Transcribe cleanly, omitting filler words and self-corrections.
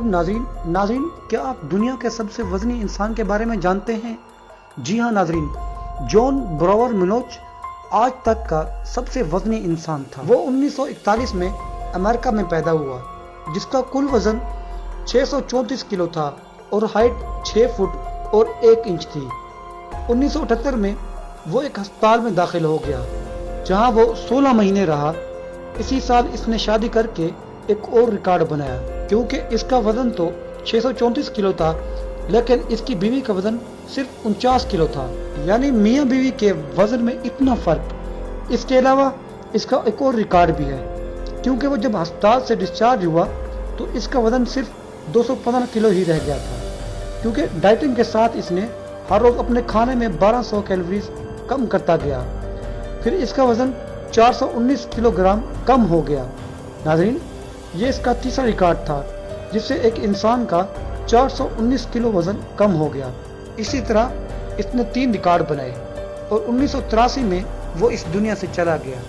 علیکم ناظرین کیا آپ دنیا کے سب سے وزنی انسان کے بارے میں جانتے ہیں؟ جی ہاں ناظرین، جان براور منوچ آج تک کا سب سے وزنی انسان تھا۔ وہ 1941 میں امریکہ میں پیدا ہوا، جس کا کل وزن 634 کلو تھا اور ہائٹ 6 فٹ اور 1 انچ تھی۔ 1978 میں وہ ایک ہسپتال میں داخل ہو گیا، جہاں وہ 16 مہینے رہا۔ اسی سال اس نے شادی کر کے ایک اور ریکارڈ بنایا، کیونکہ اس کا وزن تو 634 کلو تھا، لیکن اس کی بیوی کا وزن صرف 49 کلو تھا، یعنی میاں بیوی کے وزن میں اتنا فرق۔ اس کے علاوہ اس کا ایک اور ریکارڈ بھی ہے، کیونکہ وہ جب ہسپتال سے ڈسچارج ہوا تو اس کا وزن صرف 215 کلو ہی رہ گیا تھا، کیونکہ ڈائٹنگ کے ساتھ اس نے ہر روز اپنے کھانے میں 1200 کیلوریز کم کرتا گیا۔ پھر اس کا وزن 419 کلو گرام کم ہو گیا۔ ناظرین، یہ اس کا تیسرا ریکارڈ تھا جس سے ایک انسان کا 419 کلو وزن کم ہو گیا۔ اسی طرح اس نے 3 ریکارڈ بنائے اور 1983 میں وہ اس دنیا سے چلا گیا۔